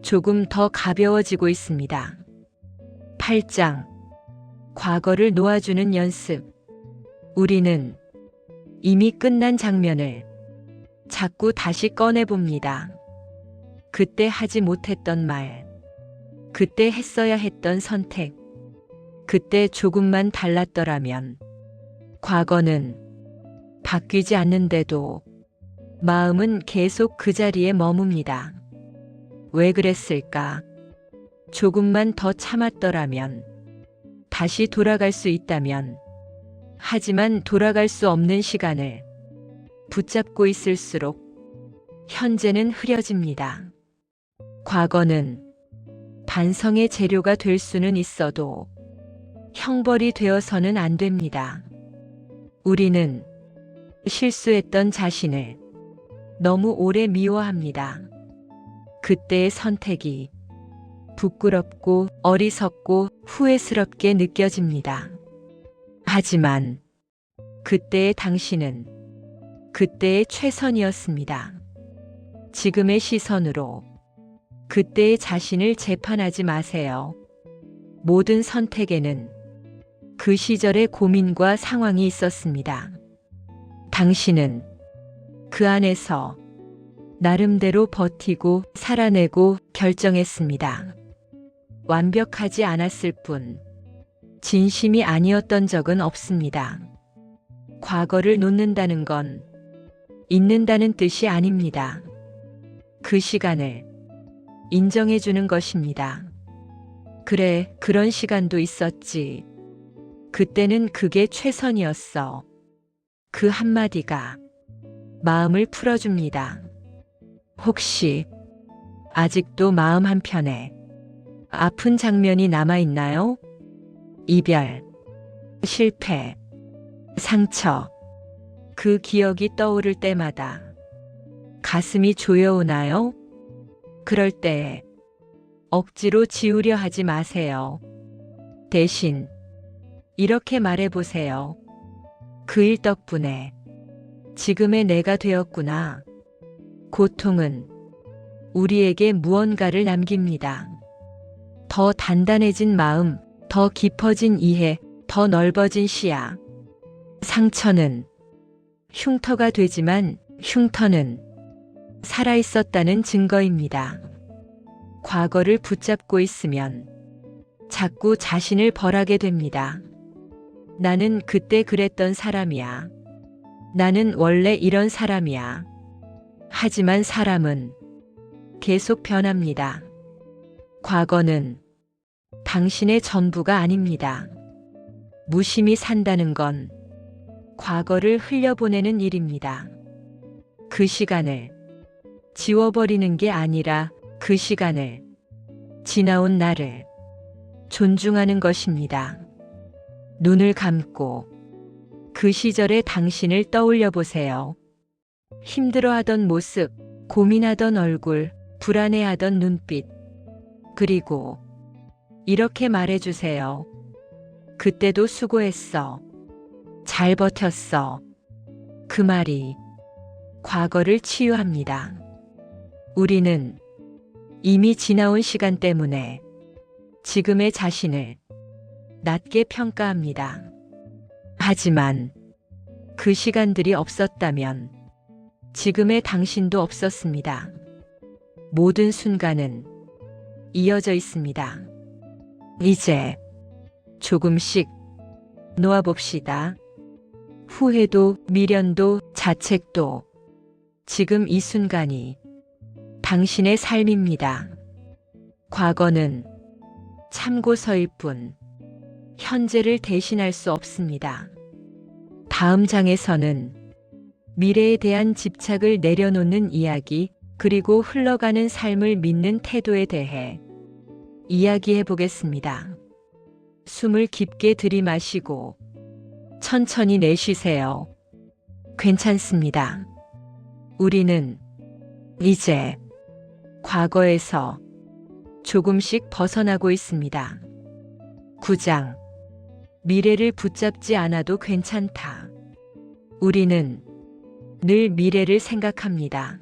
조금 더 가벼워지고 있습니다. 8장. 과거를 놓아주는 연습. 우리는 이미 끝난 장면을 자꾸 다시 꺼내봅니다. 그때 하지 못했던 말, 그때 했어야 했던 선택, 그때 조금만 달랐더라면. 과거는 바뀌지 않는데도 마음은 계속 그 자리에 머뭅니다. 왜 그랬을까? 조금만 더 참았더라면, 다시 돌아갈 수 있다면. 하지만 돌아갈 수 없는 시간을 붙잡고 있을수록 현재는 흐려집니다. 과거는 반성의 재료가 될 수는 있어도 형벌이 되어서는 안 됩니다. 우리는 실수했던 자신을 너무 오래 미워합니다. 그때의 선택이 부끄럽고 어리석고 후회스럽게 느껴집니다. 하지만 그때의 당신은 그때의 최선이었습니다. 지금의 시선으로 그때의 자신을 재판하지 마세요. 모든 선택에는 그 시절의 고민과 상황이 있었습니다. 당신은 그 안에서 나름대로 버티고 살아내고 결정했습니다. 완벽하지 않았을 뿐 진심이 아니었던 적은 없습니다. 과거를 놓는다는 건 잊는다는 뜻이 아닙니다. 그 시간을 인정해 주는 것입니다. 그래, 그런 시간도 있었지. 그때는 그게 최선이었어. 그 한마디가 마음을 풀어줍니다. 혹시 아직도 마음 한편에 아픈 장면이 남아있나요? 이별, 실패, 상처. 그 기억이 떠오를 때마다 가슴이 조여오나요? 그럴 때 억지로 지우려 하지 마세요. 대신 이렇게 말해보세요. 그 일 덕분에 지금의 내가 되었구나. 고통은 우리에게 무언가를 남깁니다. 더 단단해진 마음, 더 깊어진 이해, 더 넓어진 시야. 상처는 흉터가 되지만 흉터는 살아있었다는 증거입니다. 과거를 붙잡고 있으면 자꾸 자신을 벌하게 됩니다. 나는 그때 그랬던 사람이야. 나는 원래 이런 사람이야. 하지만 사람은 계속 변합니다. 과거는 당신의 전부가 아닙니다. 무심히 산다는 건 과거를 흘려보내는 일입니다. 그 시간을 지워버리는 게 아니라 그 시간을, 지나온 나를 존중하는 것입니다. 눈을 감고 그 시절의 당신을 떠올려 보세요. 힘들어하던 모습, 고민하던 얼굴, 불안해하던 눈빛. 그리고 이렇게 말해주세요. 그때도 수고했어. 잘 버텼어. 그 말이 과거를 치유합니다. 우리는 이미 지나온 시간 때문에 지금의 자신을 낮게 평가합니다. 하지만 그 시간들이 없었다면 지금의 당신도 없었습니다. 모든 순간은 이어져 있습니다. 이제 조금씩 놓아봅시다. 후회도, 미련도, 자책도 지금 이 순간이 당신의 삶입니다. 과거는 참고서일 뿐 현재를 대신할 수 없습니다. 다음 장에서는 미래에 대한 집착을 내려놓는 이야기, 그리고 흘러가는 삶을 믿는 태도에 대해 이야기해 보겠습니다. 숨을 깊게 들이마시고 천천히 내쉬세요. 괜찮습니다. 우리는 이제 과거에서 조금씩 벗어나고 있습니다. 9장. 미래를 붙잡지 않아도 괜찮다. 우리는 늘 미래를 생각합니다.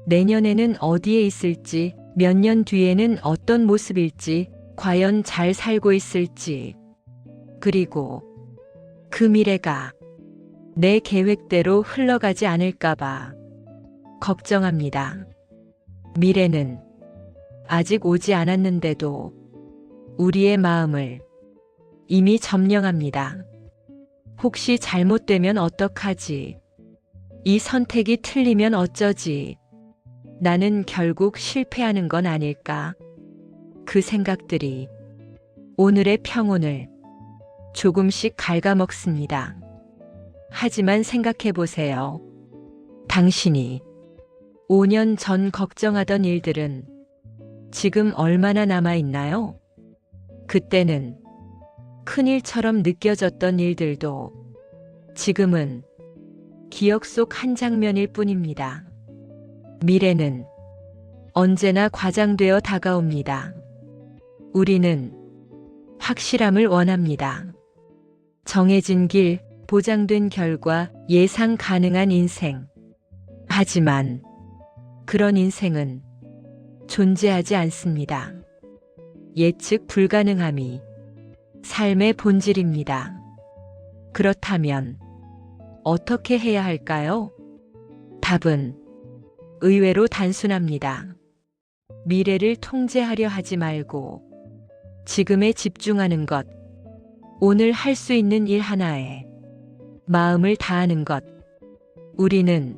내년에는 어디에 있을지, 몇 년 뒤에는 어떤 모습일지, 과연 잘 살고 있을지, 그리고 그 미래가 내 계획대로 흘러가지 않을까봐 걱정합니다. 미래는 아직 오지 않았는데도 우리의 마음을 이미 점령합니다. 혹시 잘못되면 어떡하지? 이 선택이 틀리면 어쩌지? 나는 결국 실패하는 건 아닐까? 그 생각들이 오늘의 평온을 조금씩 갉아먹습니다. 하지만 생각해 보세요. 당신이 5년 전 걱정하던 일들은 지금 얼마나 남아있나요? 그때는 큰일처럼 느껴졌던 일들도 지금은 기억 속 한 장면일 뿐입니다. 미래는 언제나 과장되어 다가옵니다. 우리는 확실함을 원합니다. 정해진 길, 보장된 결과, 예상 가능한 인생. 하지만 그런 인생은 존재하지 않습니다. 예측 불가능함이 삶의 본질입니다. 그렇다면 어떻게 해야 할까요? 답은 의외로 단순합니다. 미래를 통제하려 하지 말고 지금에 집중하는 것, 오늘 할 수 있는 일 하나에 마음을 다하는 것. 우리는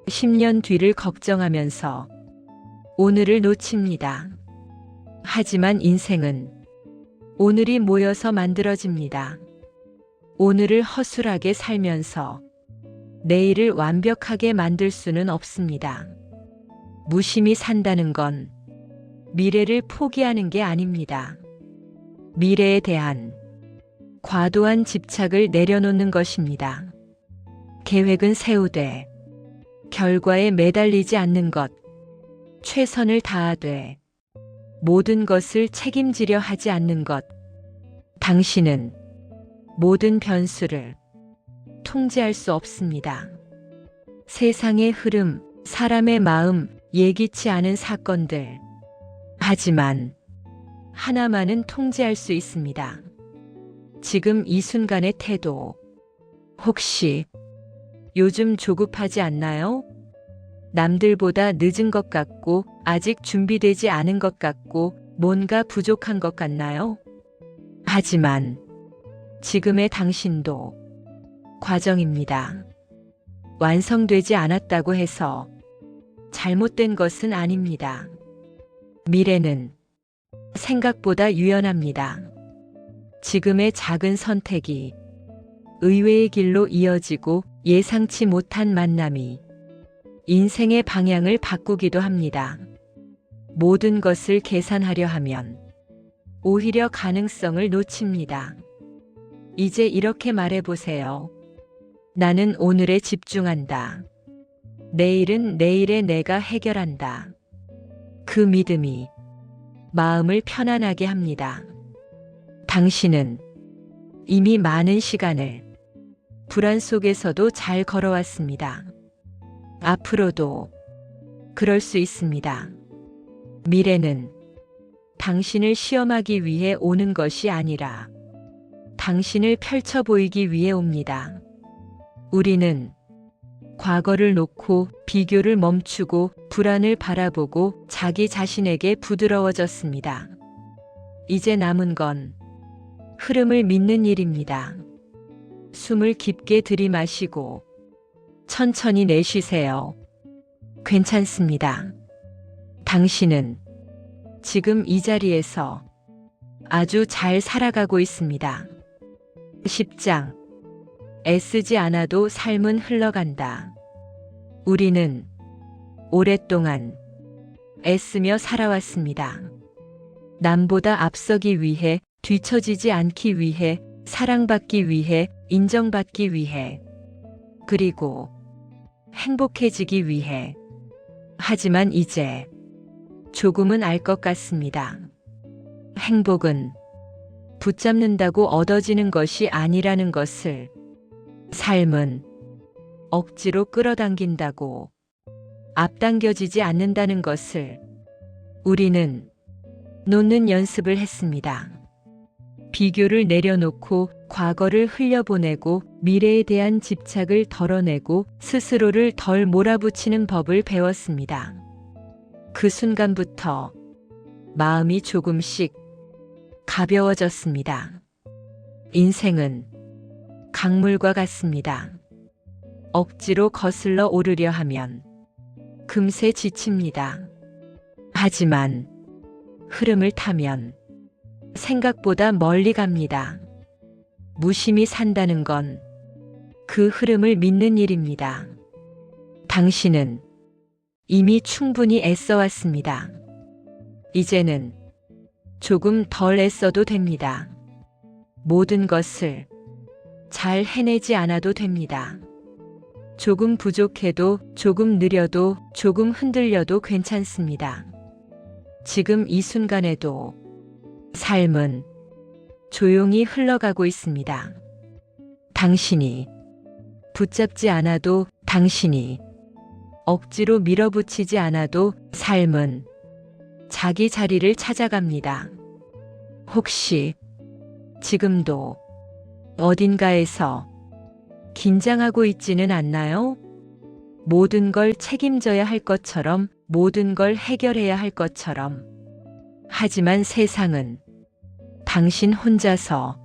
10년 뒤를 걱정하면서 오늘을 놓칩니다. 하지만 인생은 오늘이 모여서 만들어집니다. 오늘을 허술하게 살면서 내일을 완벽하게 만들 수는 없습니다. 무심히 산다는 건 미래를 포기하는 게 아닙니다. 미래에 대한 과도한 집착을 내려놓는 것입니다. 계획은 세우되 결과에 매달리지 않는 것, 최선을 다하되 모든 것을 책임지려 하지 않는 것. 당신은 모든 변수를 통제할 수 없습니다. 세상의 흐름, 사람의 마음, 예기치 않은 사건들. 하지만 하나만은 통제할 수 있습니다. 지금 이 순간의 태도. 혹시 요즘 조급하지 않나요? 남들보다 늦은 것 같고, 아직 준비되지 않은 것 같고, 뭔가 부족한 것 같나요? 하지만 지금의 당신도 과정입니다. 완성되지 않았다고 해서 잘못된 것은 아닙니다. 미래는 생각보다 유연합니다. 지금의 작은 선택이 의외의 길로 이어지고 예상치 못한 만남이 인생의 방향을 바꾸기도 합니다. 모든 것을 계산하려 하면 오히려 가능성을 놓칩니다. 이제 이렇게 말해보세요. 나는 오늘에 집중한다. 내일은 내일의 내가 해결한다. 그 믿음이 마음을 편안하게 합니다. 당신은 이미 많은 시간을 불안 속에서도 잘 걸어왔습니다. 앞으로도 그럴 수 있습니다. 미래는 당신을 시험하기 위해 오는 것이 아니라 당신을 펼쳐 보이기 위해 옵니다. 우리는 과거를 놓고 비교를 멈추고 불안을 바라보고 자기 자신에게 부드러워졌습니다. 이제 남은 건 흐름을 믿는 일입니다. 숨을 깊게 들이마시고 천천히 내쉬세요. 괜찮습니다. 당신은 지금 이 자리에서 아주 잘 살아가고 있습니다. 10장. 애쓰지 않아도 삶은 흘러간다. 우리는 오랫동안 애쓰며 살아왔습니다. 남보다 앞서기 위해, 뒤처지지 않기 위해, 사랑받기 위해, 인정받기 위해, 그리고 행복해지기 위해. 하지만 이제 조금은 알 것 같습니다. 행복은 붙잡는다고 얻어지는 것이 아니라는 것을, 삶은 억지로 끌어당긴다고 앞당겨지지 않는다는 것을 우리는 놓는 연습을 했습니다. 비교를 내려놓고 과거를 흘려보내고 미래에 대한 집착을 덜어내고 스스로를 덜 몰아붙이는 법을 배웠습니다. 그 순간부터 마음이 조금씩 가벼워졌습니다. 인생은 강물과 같습니다. 억지로 거슬러 오르려 하면 금세 지칩니다. 하지만 흐름을 타면 생각보다 멀리 갑니다. 무심히 산다는 건 그 흐름을 믿는 일입니다. 당신은 이미 충분히 애써왔습니다. 이제는 조금 덜 애써도 됩니다. 모든 것을 잘 해내지 않아도 됩니다. 조금 부족해도, 조금 느려도, 조금 흔들려도 괜찮습니다. 지금 이 순간에도 삶은 조용히 흘러가고 있습니다. 당신이 붙잡지 않아도, 당신이 억지로 밀어붙이지 않아도 삶은 자기 자리를 찾아갑니다. 혹시 지금도 어딘가에서 긴장하고 있지는 않나요? 모든 걸 책임져야 할 것처럼, 모든 걸 해결해야 할 것처럼. 하지만 세상은 당신 혼자서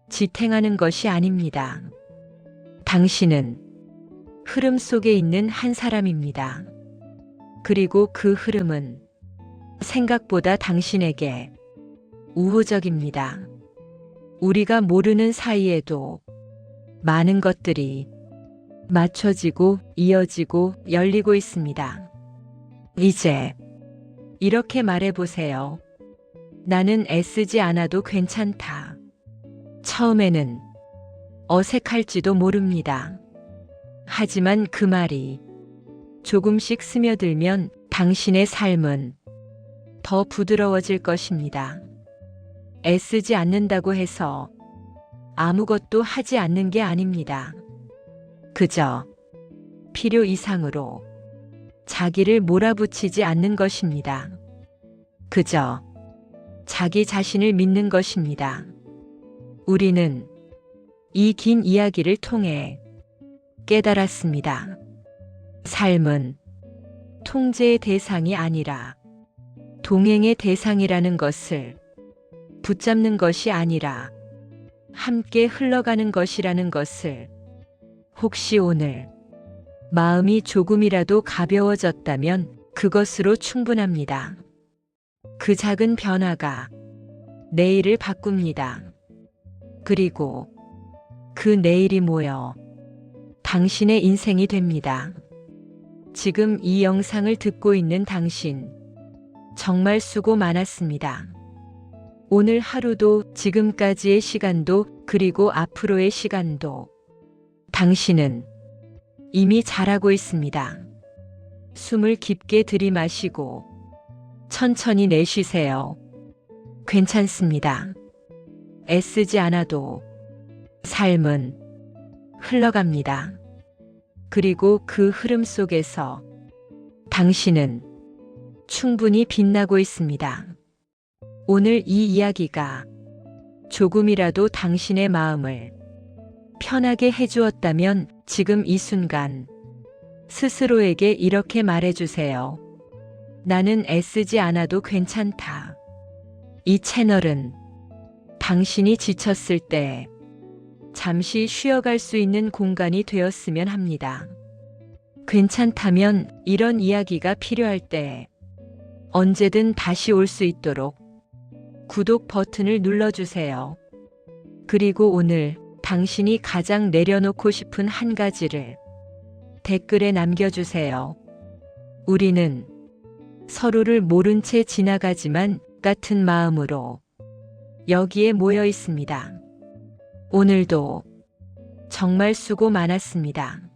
지탱하는 것이 아닙니다. 당신은 흐름 속에 있는 한 사람입니다. 그리고 그 흐름은 생각보다 당신에게 우호적입니다. 우리가 모르는 사이에도 많은 것들이 맞춰지고 이어지고 열리고 있습니다. 이제 이렇게 말해보세요. 나는 애쓰지 않아도 괜찮다. 처음에는 어색할지도 모릅니다. 하지만 그 말이 조금씩 스며들면 당신의 삶은 더 부드러워질 것입니다. 애쓰지 않는다고 해서 아무것도 하지 않는 게 아닙니다. 그저 필요 이상으로 자기를 몰아붙이지 않는 것입니다. 그저 자기 자신을 믿는 것입니다. 우리는 이 긴 이야기를 통해 깨달았습니다. 삶은 통제의 대상이 아니라 동행의 대상이라는 것을, 붙잡는 것이 아니라 함께 흘러가는 것이라는 것을. 혹시 오늘 마음이 조금이라도 가벼워졌다면 그것으로 충분합니다. 그 작은 변화가 내일을 바꿉니다. 그리고 그 내일이 모여 당신의 인생이 됩니다. 지금 이 영상을 듣고 있는 당신, 정말 수고 많았습니다. 오늘 하루도, 지금까지의 시간도, 그리고 앞으로의 시간도 당신은 이미 잘하고 있습니다. 숨을 깊게 들이마시고 천천히 내쉬세요. 괜찮습니다. 애쓰지 않아도 삶은 흘러갑니다. 그리고 그 흐름 속에서 당신은 충분히 빛나고 있습니다. 오늘 이 이야기가 조금이라도 당신의 마음을 편하게 해주었다면 지금 이 순간 스스로에게 이렇게 말해주세요. 나는 애쓰지 않아도 괜찮다. 이 채널은 당신이 지쳤을 때 잠시 쉬어갈 수 있는 공간이 되었으면 합니다. 괜찮다면 이런 이야기가 필요할 때 언제든 다시 올 수 있도록 구독 버튼을 눌러주세요. 그리고 오늘 당신이 가장 내려놓고 싶은 한 가지를 댓글에 남겨주세요. 우리는 서로를 모른 채 지나가지만 같은 마음으로 여기에 모여 있습니다. 오늘도 정말 수고 많았습니다.